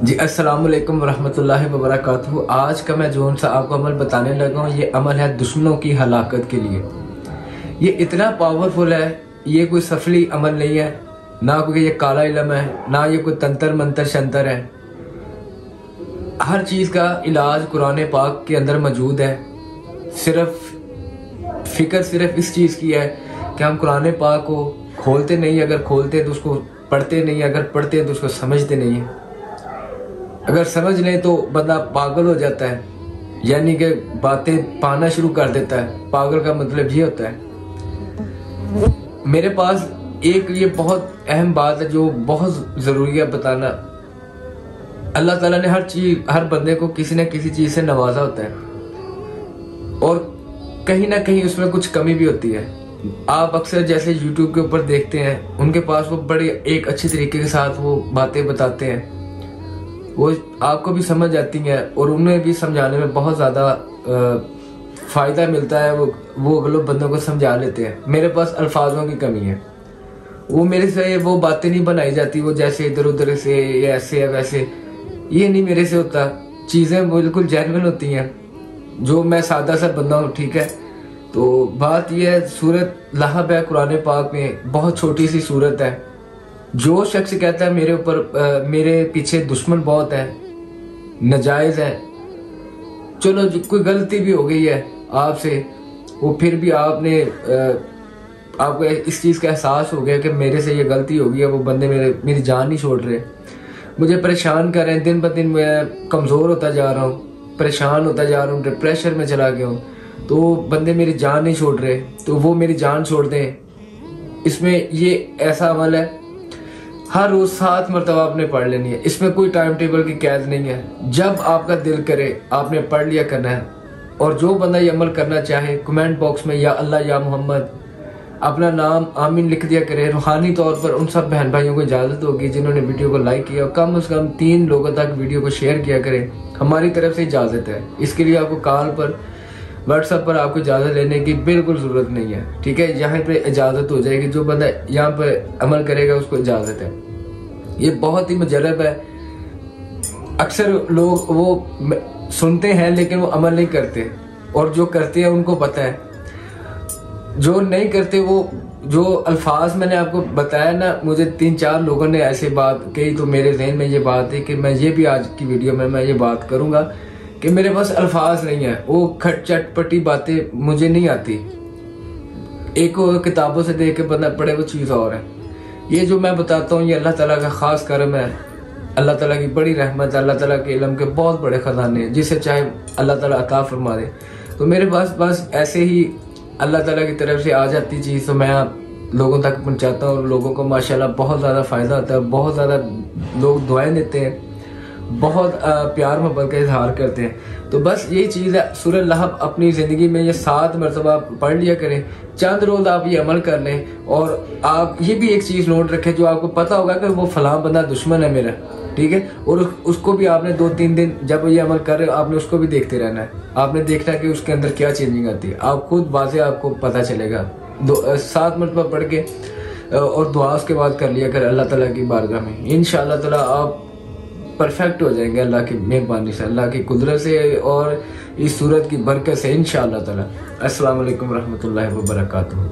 जी अस्सलाम वालेकुम वरहमतुल्लाहि वबरकातुहू। आज का मैं जो सा आपको अमल बताने लगा हूँ, ये अमल है दुश्मनों की हलाकत के लिए। ये इतना पावरफुल है, ये कोई सफली अमल नहीं है, ना कोई ये काला इलम है, ना ये कोई तंत्र मंत्र शंतर है। हर चीज़ का इलाज कुरान पाक के अंदर मौजूद है। फिक्र सिर्फ इस चीज़ की है कि हम कुरान पाक को खोलते नहीं, अगर खोलते तो उसको पढ़ते नहीं, अगर पढ़ते तो उसको समझते नहीं है। अगर समझ लें तो बंदा पागल हो जाता है, यानी कि बातें पाना शुरू कर देता है। पागल का मतलब ये होता है। मेरे पास एक ये बहुत अहम बात है जो बहुत ज़रूरी है बताना। अल्लाह ताला ने हर बंदे को किसी न किसी चीज़ से नवाजा होता है, और कहीं ना कहीं उसमें कुछ कमी भी होती है। आप अक्सर जैसे YouTube के ऊपर देखते हैं, उनके पास वो बड़े एक अच्छी तरीके के साथ वो बातें बताते हैं, वो आपको भी समझ आती हैं और उन्हें भी समझाने में बहुत ज़्यादा फ़ायदा मिलता है। वो लोग बंदों को समझा लेते हैं। मेरे पास अल्फाजों की कमी है, वो मेरे से वो बातें नहीं बनाई जाती, वो जैसे इधर उधर से या ऐसे या वैसे, ये नहीं मेरे से होता। चीज़ें बिल्कुल जेन्युइन होती हैं। जो मैं सादा सा बंदा हूँ, ठीक है। तो बात यह है, सूरत लहब है कुरान पाक में, बहुत छोटी सी सूरत है। जो शख्स कहता है मेरे ऊपर मेरे पीछे दुश्मन बहुत है, नाजायज है, चलो कोई गलती भी हो गई है आपसे, वो फिर भी आपको इस चीज़ का एहसास हो गया कि मेरे से ये गलती हो गई है, वो बंदे मेरी जान नहीं छोड़ रहे, मुझे परेशान कर रहे हैं। दिन ब दिन मैं कमज़ोर होता जा रहा हूँ, परेशान होता जा रहा हूँ, डिप्रेशन में चला गया हूँ, तो बंदे मेरी जान नहीं छोड़ रहे, तो वो मेरी जान छोड़ दें। इसमें ये ऐसा अमल है, हर रोज 7 मरतबा आपने पढ़ लेनी है। इसमें कोई टाइम टेबल की कैद नहीं है, जब आपका दिल करे आपने पढ़ लिया करना है। और जो बंदा ये अमल करना चाहे, कमेंट बॉक्स में या अल्लाह या मोहम्मद अपना नाम आमीन लिख दिया करे। रूहानी तौर पर उन सब बहन भाइयों को इजाज़त होगी जिन्होंने वीडियो को लाइक किया, और कम से कम 3 लोगों तक वीडियो को शेयर किया करें। हमारी तरफ से इजाज़त है। इसके लिए आपको कॉल पर, व्हाट्सएप पर आपको इजाज़त लेने की बिल्कुल ज़रूरत नहीं है, ठीक है। यहाँ पे इजाज़त हो जाएगी, जो बंदा यहाँ पर अमल करेगा उसको इजाज़त है। ये बहुत ही मुजरब है। अक्सर लोग वो सुनते हैं लेकिन वो अमल नहीं करते, और जो करते हैं उनको पता है। जो नहीं करते, वो जो अल्फाज मैंने आपको बताया ना, मुझे 3-4 लोगों ने ऐसे बात कही, तो मेरे जहन में ये बात है कि मैं ये भी आज की वीडियो में मैं ये बात करूँगा कि मेरे पास अल्फाज नहीं है। वो खट चटपटी बातें मुझे नहीं आती। एक किताबों से देख के बंदा पढ़े, वो चीज़ और है। ये जो मैं बताता हूँ, ये अल्लाह ताला का ख़ास करम है, अल्लाह ताला की बड़ी रहमत है, अल्लाह ताला के इल्म के बहुत बड़े ख़जाने हैं, जिसे चाहे अल्लाह ताला अता फरमा दे। तो मेरे पास बस ऐसे ही अल्लाह ताला की तरफ से आ जाती चीज़, तो मैं लोगों तक पहुँचाता हूँ। लोगों को माशाल्लाह बहुत ज़्यादा फ़ायदा होता है, बहुत ज़्यादा लोग दुआएँ देते हैं, बहुत प्यार मोहब्बत का इजहार करते हैं। तो बस यही चीज़ है। सूरह लहब अपनी ज़िंदगी में ये 7 मरतबा पढ़ लिया करें। चंद रोज़ आप ये अमल कर लें, और आप ये भी एक चीज़ नोट रखें, जो आपको पता होगा कि वो फलां बंदा दुश्मन है मेरा, ठीक है। और उसको भी आपने 2-3 दिन जब ये अमल कर रहे हो, आपने उसको भी देखते रहना है। आपने देखना कि उसके अंदर क्या चेंजिंग आती है, आप खुद वाज़े आपको पता चलेगा। 7 मरतबा पढ़ के और दुआ उसके बाद कर लिया कर अल्लाह ताला की बारगाह में। इंशाअल्लाह ताला आप परफेक्ट हो जाएंगे अल्लाह की मेहरबानी से, अल्लाह की कुदरत से, और इस सूरत की बरकत से इंशाअल्लाह ताला। अस्सलाम वालेकुम रहमतुल्लाहि व बरकातुहू।